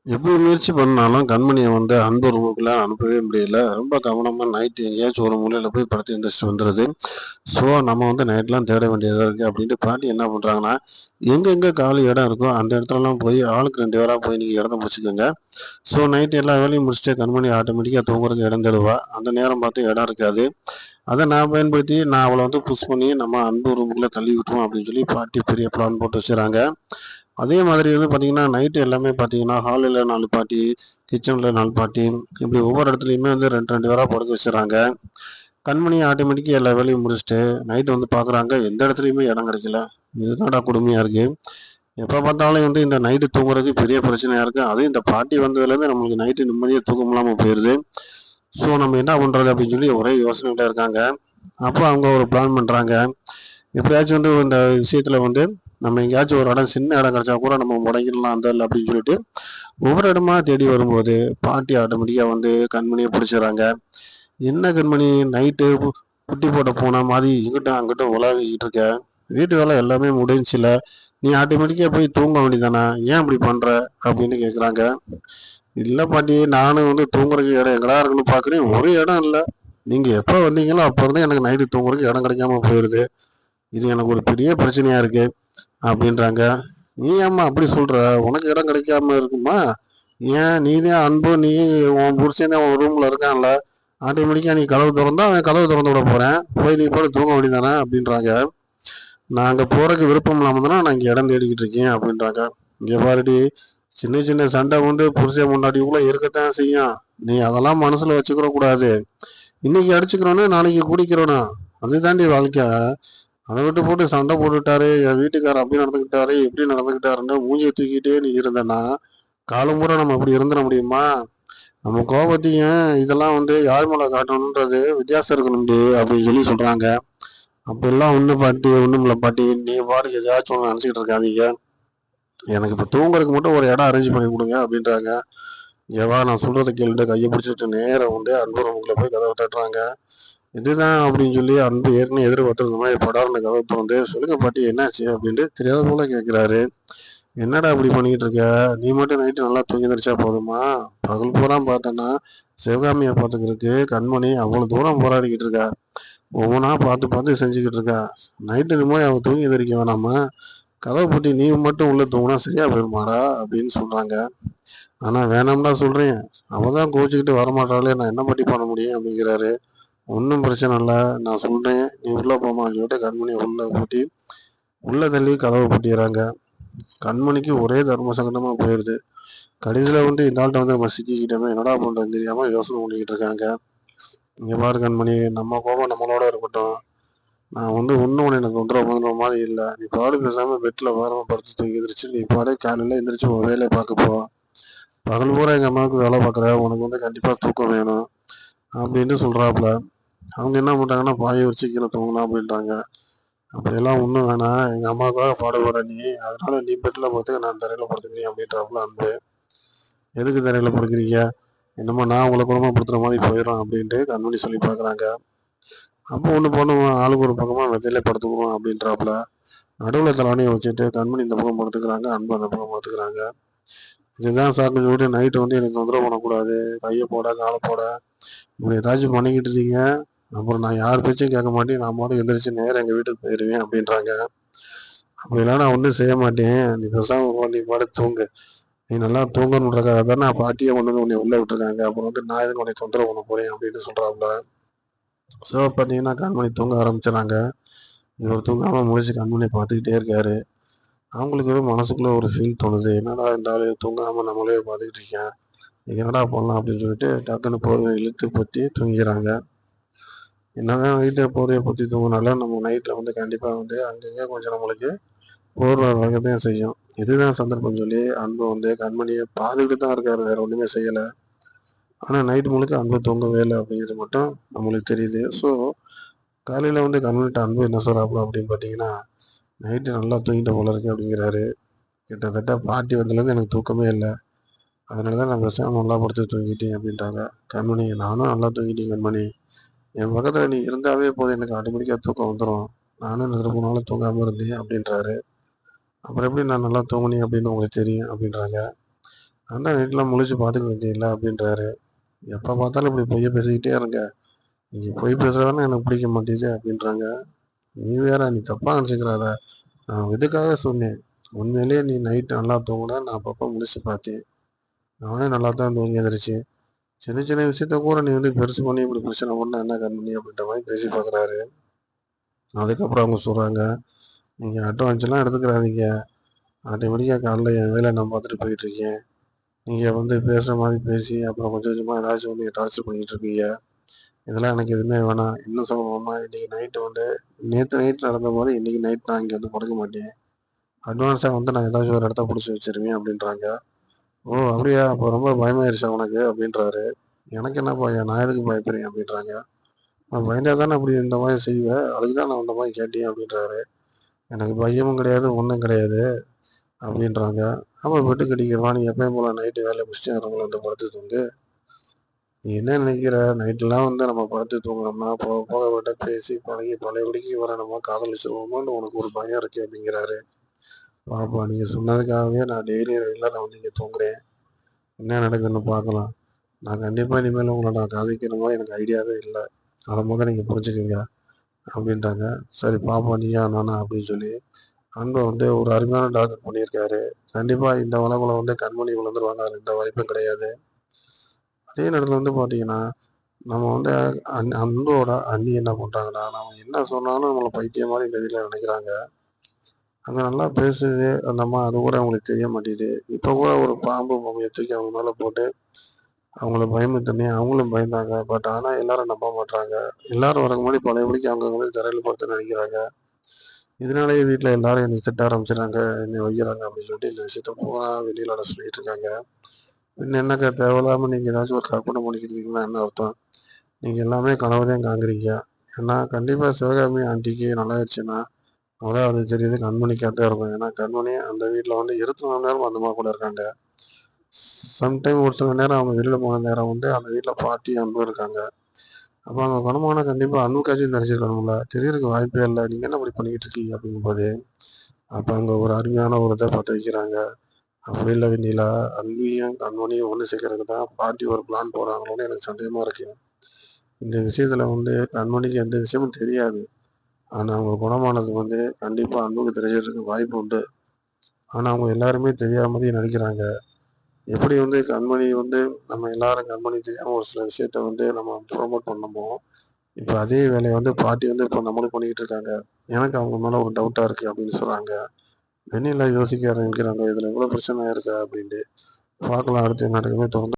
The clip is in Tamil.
எப்படி முயற்சி பண்ணாலும் கண்மணிய வந்து அன்பு ரூமுக்குள்ள அனுப்பவே முடியல. ரொம்ப கவனமா நைட்டு எங்கேயாச்சும் ஒரு மூலையில போய் படுத்து எந்திரிச்சுட்டு வந்துருது. ஸோ, நம்ம வந்து நைட்லாம் தேட வேண்டியதா இருக்கு அப்படின்ட்டு பாட்டி என்ன பண்றாங்கன்னா, எங்கெங்க காலி இடம் இருக்கோ அந்த இடத்துலலாம் போய் ஆளுக்கு 2 பேரா போய் நீங்க இடத்த புடிச்சுக்கங்க. ஸோ, நைட் எல்லா வேலையும் முடிச்சுட்டு கண்மணி ஆட்டோமேட்டிக்கா தூங்குறதுக்கு இடம் தேடுவா. அந்த நேரம் பார்த்து இடம் இருக்காது. அத நான் பயன்படுத்தி நான் அவள வந்து புஷ் பண்ணி நம்ம அன்பு ரூமுக்குள்ள தள்ளி விட்டுருவோம் அப்படின்னு சொல்லி பாட்டி பெரிய பிளான் போட்டு வச்சுர்றாங்க. அதே மாதிரி வந்து பார்த்தீங்கன்னா, நைட்டு எல்லாமே பார்த்தீங்கன்னா, ஹால்ல 4 பாட்டி, கிச்சன்ல 4 பாட்டி, இப்படி ஒவ்வொரு இடத்துலயுமே வந்து 2, 2 பேரா படுக்க வச்சுர்றாங்க. கண்மணி ஆட்டோமேட்டிக்கா எல்லா வேலையும் முடிச்சுட்டு, நைட்டு வந்து பார்க்குறாங்க, எந்த இடத்துலயுமே இடம் கிடைக்கல. இது என்னடா கொடுமையா இருக்கு. எப்ப பார்த்தாலும் வந்து இந்த நைட்டு தூங்குறது பெரிய பிரச்சனையா இருக்கு. அதுவும் இந்த பாட்டி வந்ததுலேருந்து நம்மளுக்கு நைட்டு நிம்மதியா தூக்கம் இல்லாம போயிருது. ஸோ நம்ம என்ன பண்றது அப்படின்னு சொல்லி ஒரே யோசனையில இருக்காங்க. அப்போ அவங்க ஒரு பிளான் பண்றாங்க. எப்படியாச்சும் வந்து இந்த விஷயத்துல வந்து நம்ம எங்கேயாச்சும் ஒரு இடம் சின்ன இடம் கிடைச்சா கூட நம்ம முடங்கிடலாம் அந்த இடத்துல அப்படின்னு சொல்லிட்டு ஒவ்வொரு இடமா தேடி வரும்போது பாட்டி ஆட்டோமேட்டிக்கா வந்து கண்மணியை பிடிச்சிடறாங்க. என்ன கண்மணி நைட்டு குட்டி போட்ட பூனை மாதிரி இங்கிட்டும் அங்கிட்டும் உலாவிக்கிட்டு இருக்க, வீட்டு வேலை எல்லாமே முடிஞ்சுல, நீ ஆட்டோமேட்டிக்கா போய் தூங்க வேண்டியதானே, ஏன் இப்படி பண்ற அப்படின்னு கேக்குறாங்க. இல்ல பாட்டி, நானும் வந்து தூங்குறதுக்கு இடம் எங்கடா இருக்குன்னு பாக்குறேன், ஒரு இடம் இல்ல. நீங்க எப்ப வந்தீங்களோ அப்ப இருந்தே எனக்கு நைட்டு தூங்குறதுக்கு இடம் கிடைக்காம போயிருது. இது எனக்கு ஒரு பெரிய பிரச்சனையா இருக்கு அப்படின்றாங்க. நீ ஏம்மா அப்படி சொல்ற, உனக்கு இடம் கிடைக்காம இருக்குமா? ஏன் நீதான் அன்பு, நீ உன் புருஷனே உன் ரூம்ல இருக்கான்ல, ஆட்டோமேட்டிக்கா நீ கதவு திறந்தா அவன் கதவு திறந்து விட போறேன், போய் நீ போய் தூங்க வேண்டியதானே அப்படின்றாங்க. நான் அங்க போறதுக்கு விருப்பம் இல்லாம தானே நான் இங்க இடம் தேடிக்கிட்டு இருக்கேன் அப்படின்றாங்க. இங்க பாருடி, சின்ன சின்ன சண்டை வந்து புருஷன் முன்னாடிக்குள்ள இருக்கத்தான் செய்யும். நீ அதெல்லாம் மனசுல வச்சுக்கிற கூடாது. இன்னைக்கு அடிச்சுக்கிறோன்னு நாளைக்கு குடிக்கிறோன்னு, அதுதாண்டி வாழ்க்கை. அதை விட்டு போட்டு சண்டை போட்டுட்டாரு, என் வீட்டுக்காரர் அப்படி நடந்துக்கிட்டாரு, எப்படி நடந்துக்கிட்டாருன்னு மூஞ்சியை தூக்கிட்டே நீ இருந்தனா காலம் பூரா நம்ம அப்படி இருந்துட முடியுமா? நம்ம கோபத்தையும் இதெல்லாம் வந்து யார் மேல காட்டணுன்றது வித்தியாசம் இருக்கணும்டி அப்படின்னு சொல்லி சொல்றாங்க. அப்பெல்லாம் ஒண்ணு பாட்டி, ஒண்ணுமில்ல பாட்டி, நீ பாட்டுக்கு எதாச்சும் ஒன்று நினச்சிக்கிட்டு இருக்காதீங்க. எனக்கு இப்போ தூங்குறதுக்கு மட்டும் ஒரு இடம் அரேஞ்ச் பண்ணி கொடுங்க அப்படின்றாங்க. எவா நான் சொல்றதை கேளுட்டு கையை பிடிச்சிட்டு நேரம் வந்து அன்பு ரூமுக்குள்ள போய் கதவை தட்டுறாங்க. இதுதான் அப்படின்னு சொல்லி அன்பு ஏற்கனவே எதிர்பார்த்திருந்த மாதிரி படார்னு கதவை திறந்து, சொல்லுங்க பாட்டி என்னாச்சு அப்படின்ட்டு தெரியாத போல கேட்குறாரு. என்னடா இப்படி பண்ணிக்கிட்டு இருக்க, நீ மட்டும் நைட்டு நல்லா தூங்கி எந்திரிச்சா போதுமா? பகல் பூரா பார்த்தேன்னா சிவகாமியை பார்த்துக்கிறதுக்கு கண்மணி அவ்வளோ தூரம் போராடிக்கிட்டு இருக்கா. ஒவ்வொன்றா பார்த்து பார்த்து செஞ்சுக்கிட்டு இருக்கா. நைட்டு நிம்மதி அவள் தூங்கி எந்திரிக்க வேணாமா? கதவை பூட்டி நீ மட்டும் உள்ள தூங்கினா சரியா போயிருமாடா அப்படின்னு சொல்றாங்க. ஆனா வேணாம்டா சொல்றேன், அவ தான் கோச்சிக்கிட்டு வரமாட்டாளே, நான் என்ன பட்டி பண்ண முடியும் அப்படிங்கிறாரு. ஒன்றும் பிரச்சனை இல்லை, நான் சொல்றேன், நீ உள்ள போமான்னு சொல்லிட்டு கண்மணியை உள்ள பூட்டி உள்ள தள்ளி கதவை பூட்டிடுறாங்க. கண்மணிக்கு ஒரே தர்ம சங்கடமா போயிடுது. கடைசியில வந்து இந்த ஆள்கிட்ட வந்து நம்ம சிக்கிக்கிட்டோமே, என்னடா பண்றதுன்னு தெரியாம யோசனை பண்ணிக்கிட்டு இருக்காங்க. இங்க பாரு கண்மணி, நம்ம கோபம் நம்மளோட இருக்கட்டும். நான் வந்து இன்னும் உன்னை எனக்கு தொந்தரவு பண்ணுற மாதிரி இல்லை. நீ பாடு பேசாம பெட்ல வாரமா படுத்து தூங்கி எந்திரிச்சு நீ பாடு காலையில எந்திரிச்சு உன் வேலையை பார்க்க போ. பகல் பூரா எங்க அம்மாவுக்கு வேலை பார்க்குற, உனக்கு வந்து கண்டிப்பா தூக்கம் வேணும் அப்படின்ட்டு சொல்றாப்புல. அவங்க என்ன பண்றாங்கன்னா பாயை வச்சு கீழே தூங்கலாம் அப்படின்றாங்க. அப்படியெல்லாம் ஒன்றும் வேணாம், எங்க அம்மாவுக்காக பாடுபட நீ, அதனால நீ பெட்ல படுத்துக்க, நான் தரையில படுத்துக்கிறேன் அப்படின்றாப்புல அன்பு. எதுக்கு தரையில படுக்கிறீங்க, என்னமோ நான் உங்களை குடும்பப்படுத்துற மாதிரி போயிடும் அப்படின்ட்டு கண்மணி சொல்லி பார்க்குறாங்க. அப்போ ஒன்று பண்ணுவோம், ஆளுக்கு ஒரு பக்கமாக மெத்தையிலே படுத்துக்குவோம் அப்படின்றாப்புல. நடுவில் தலானியை வச்சுட்டு கண்மணி இந்த பக்கம் படுத்துக்கிறாங்க, அன்பு அந்த பக்கம் படுத்துக்கிறாங்க. இதுதான் சாக்குன்னு சொல்லிட்டு நைட்டு வந்து எனக்கு தொந்தரவு பண்ணக்கூடாது, கையை போட காலை போட இப்படி ஏதாச்சும் பண்ணிக்கிட்டு இருக்கீங்க, அப்புறம் நான் யார் பேச்சும் கேட்க மாட்டேன், நான் மட்டும் எந்திரிச்சு நேரம் எங்கள் வீட்டுக்கு போயிடுவேன் அப்படின்றாங்க. அப்படிலாம் நான் ஒன்றும் செய்ய மாட்டேன், நீ பேசாம நீ பாட்டு தூங்கு, நீ நல்லா தூங்கணுன்றக்காக தானே பாட்டியை கொண்டு வந்து உன்னை உள்ள விட்டுருக்காங்க, அப்புறம் வந்து நான் எதுக்கு உன்னை தொந்தரவு பண்ண போறேன் அப்படின்னு சொல்றாப்புல. ஸோ பார்த்தீங்கன்னா கண்மணி தூங்க ஆரம்பிச்சிடறாங்க. இவர் தூங்காம முழிச்சு கண்மணியை பார்த்துக்கிட்டே இருக்காரு. அவங்களுக்கு மனசுக்குள்ள ஒரு ஃபீல் தோணுது, என்னடா இந்த ஆளு தூங்காம நம்மளே பார்த்துக்கிட்டு இருக்கேன், இதுக்கு என்னடா பண்ணலாம் அப்படின்னு சொல்லிட்டு டக்குன்னு போர்வை இழுத்து பற்றி தூங்கிறாங்க. என்னதான் வீட்டை போர்வையை பற்றி தூங்கினாலும் நம்ம நைட்டில் வந்து கண்டிப்பாக வந்து அங்கங்கே கொஞ்சம் நம்மளுக்கு போர்வை வழங்கத்தான் செய்யும். இதுதான் சந்தர்ப்பம் சொல்லி அன்பு வந்து கண்மணியை பார்த்துக்கிட்டு தான் இருக்காரு, வேற ஒன்றுமே செய்யலை. ஆனால் நைட்டு முழுக்க அன்பு தூங்கவே இல்லை அப்படிங்கிறது மட்டும் நம்மளுக்கு தெரியுது. ஸோ காலையில் வந்து கண்மணிட்ட அன்பு என்ன சொல்கிறாப்புல அப்படின்னு பார்த்தீங்கன்னா, நைட்டு நல்லா தூங்கிட்ட போல இருக்கு அப்படிங்கிறாரு. கிட்டத்தட்ட பாட்டி வந்ததுலேருந்து எனக்கு தூக்கமே இல்லை, அதனால தான் நான் பேசாமல் நல்லா படுத்து தூங்கிட்டேன் அப்படின்றாங்க. கண்மணி, நானும் நல்லா தூங்கிட்டேன் கண்மணி, என் பக்கத்தில் நீ இருந்தாவே போதும், எனக்கு ஆட்டோமேட்டிக்காக தூக்கம் வந்துடும், நானும் இந்த ரொம்ப நாள் தூங்காமல் இருந்தேன் அப்படின்றாரு. அப்புறம் எப்படி நான் நல்லா தூங்கினேன் அப்படின்னு உங்களுக்கு தெரியும் அப்படின்றாங்க. நான் தான் நைட்லாம் முழிச்சு பார்த்துக்க வேண்டியதில்ல அப்படின்றாரு. எப்போ பார்த்தாலும் இப்படி பொய்ய பேசிக்கிட்டே இருங்க. நீங்க பொய் பேசுறதுனா எனக்கு பிடிக்க மாட்டேங்குது அப்படின்றாங்க. நீ வேற நீ தப்பா நினச்சிக்கிறாத. நான் இதுக்காக சொன்னேன். உண்மையிலேயே நீ நைட் நல்லா தூங்குனா நான் அப்பப்போ முழிச்சு பார்த்தேன். நானே நல்லா தான் தூங்கி எந்திரிச்சேன். சின்ன சின்ன விஷயத்த கூட நீ வந்து பெருசு பண்ணி இப்படி பிரச்சனை பண்ணா என்ன கண்மணி அப்படின்ற மாதிரி பேசி பார்க்குறாரு. அதுக்கப்புறம் அவங்க சொல்கிறாங்க, நீங்கள் அட்வான்ஸ்லாம் எடுத்துக்கிறாதீங்க. ஆட்டோமேட்டிக்காக காலைல என் வேலையை நான் பார்த்துட்டு போயிட்டுருக்கேன். நீங்கள் வந்து பேசுகிற மாதிரி பேசி அப்புறம் கொஞ்சம் கொஞ்சமாக ஏதாச்சும் வந்து டார்ச்சர் பண்ணிகிட்டு இருக்கீங்க. இதெல்லாம் எனக்கு எதுவுமே வேணாம். இன்னும் சொல்லணும்னா இன்றைக்கி நைட்டு வந்து நேற்று நைட் நடந்த போது இன்றைக்கி நைட் நான் இங்கே வந்து படுக்க மாட்டேன். அட்வான்ஸாக வந்து நான் ஏதாச்சும் ஒரு இடத்த பிடிச்சி வச்சிருவேன் அப்படின்றாங்க. ஓ! அப்படியா? அப்போ ரொம்ப பயமாயிருச்சா உனக்கு? அப்படின்றாரு. எனக்கு என்ன பயம்? நான் எதுக்கு பயப்படுறேன்? அப்படின்றாங்க. நான் பயந்தா தானே அப்படி இந்த மாதிரி செய்வேன். அதுக்கு தான் நான் இந்த மாதிரி கேட்டேன் அப்படின்றாரு. எனக்கு பயமும் கிடையாது, ஒன்றும் கிடையாது அப்படின்றாங்க. ஆமா பெட்டு கட்டிக்கிறவா நீ எப்பயும் போல நைட்டு வேலையை முடிச்சுட்டு அவங்கள வந்து படுத்து தூங்கு. நீ என்ன நினைக்கிற? நைட்டெல்லாம் வந்து நம்ம படுத்து தூங்கினோம்னா போக போக விட்ட பேசி பழகி பழையபடிக்கு வர நம்ம காதலிச்சிருவோமோன்னு உனக்கு ஒரு பயம் இருக்கு அப்படிங்கிறாரு. பாப்பா நீங்க சொன்னதுக்காகவே நான் டெய்லி ரெகுலரா வந்து இங்கே தூங்குறேன். என்ன நடக்குதுன்னு பார்க்கலாம். நான் கண்டிப்பா இனிமேல் உங்கள நான் காதலிக்கிற மாதிரி எனக்கு ஐடியாவே இல்ல. அத மொத நீங்க புரிஞ்சுக்கங்க அப்படின்ட்டாங்க. சரி பாப்போம் நீயா நானா அப்படின்னு சொல்லி அன்ப வந்து ஒரு அருமையான டாக்டர் பண்ணியிருக்காரு. கண்டிப்பா இந்த உலகுல வந்து கண்மணி விழுந்துருவாங்க. அதுல எந்த வாய்ப்பும் கிடையாது. அதே நேரத்துல வந்து பார்த்தீங்கன்னா, நம்ம வந்து அன்போட அண்ணி என்ன பண்றாங்கன்னா, நாம என்ன சொன்னாலும் நம்மள பைத்தியம் மாரி இந்த வீட்ல நினைக்கிறாங்க. அங்க நல்லா பேசுது அந்த அம்மா அது கூட அவங்களுக்கு தெரிய மாட்டேங்குது. இப்ப கூட ஒரு பாம்பு பொம்மைய தூக்கி அவங்க மேல போட்டு அவங்கள பயமுறுத்தனே அவங்களும் பயந்தாங்க. பட் ஆனா எல்லாரும் நம்ப மாட்றாங்க. எல்லாரும் வரக்கு முன்னாடி பழையபடிக்கு அவங்கவங்க தரையில படுத்து நடிக்கிறாங்க. இதனாலேயே வீட்ல எல்லாரும் என்னை திட்ட ஆரம்பிச்சுட்டாங்க, என்னை வைக்கிறாங்க அப்படின்னு சொல்லிட்டு இந்த விஷயத்த பூரா வெளியில வர சொல்லிட்டு இருக்காங்க. பின்ன என்னக்கா தேவையில்லாம நீங்க ஏதாச்சும் ஒரு கற்பனை பண்ணிக்கிட்டு இருக்கீங்கன்னா என்ன அர்த்தம்? நீங்க எல்லாமே கனவு தான் காண்கிறீங்க. ஏன்னா கண்டிப்பா சிவகாமி ஆண்டிக்கு நல்லாயிருச்சுன்னா, மொத அது தெரியுது கண்மணிக்கா தான் இருக்கும். ஏன்னா கண்மணி அந்த வீட்ல வந்து 24 மணி நேரமும் அந்த அம்மா கூட இருக்காங்க. சம்டைம் ஒரு சில நேரம் அவங்க வெளியில போன நேரம் வந்து அந்த வீட்ல பாட்டி, அன்பும் இருக்காங்க. அப்ப அவங்க குணமான கண்டிப்பா அன்புக்காச்சும் தெரிஞ்சிருக்கணும்ல. தெரியறதுக்கு வாய்ப்பே இல்ல. நீங்க என்ன இப்படி பண்ணிக்கிட்டு இருக்கீங்க அப்படிங்கும்போது, அப்ப அங்க ஒரு அருமையான ஒரு இத பார்த்து வைக்கிறாங்க. அப்படி இல்ல வெண்ணிலா, அன்பியும் கண்மணியும் ஒண்ணு சேர்க்கறதுக்கு தான் பாட்டி ஒரு பிளான் போடுறாங்களோன்னு எனக்கு சந்தேகமா இருக்கு. இந்த விஷயத்துல வந்து கண்மணிக்கு எந்த விஷயமும் தெரியாது. ஆனா அவங்க குணமானது வந்து கண்டிப்பா அன்புக்கு தெரிஞ்சிருக்க வாய்ப்பு உண்டு. ஆனா அவங்க எல்லாருமே தெரியாமலே நடிக்கிறாங்க. எப்படி வந்து கண்மணி வந்து நம்ம எல்லாரும் கண்மணி தெரியாம ஒரு சில விஷயத்த வந்து நம்ம ப்ரமோட் பண்ணமோ, இப்ப அதே வேலைய வந்து பாட்டி வந்து இப்ப நம்மளும் பண்ணிக்கிட்டு இருக்காங்க. எனக்கு அவங்க மேல ஒரு டவுட்டா இருக்கு அப்படின்னு சொல்றாங்க. வெண்ணிலா யோசிக்க ஆரம்பிக்கிறாங்க. இதுல இவ்வளவு பிரச்சனை இருக்கா அப்படின்ட்டு. பார்க்கலாம் அடுத்து என்ன நடக்குதுன்னு தொடர்ந்து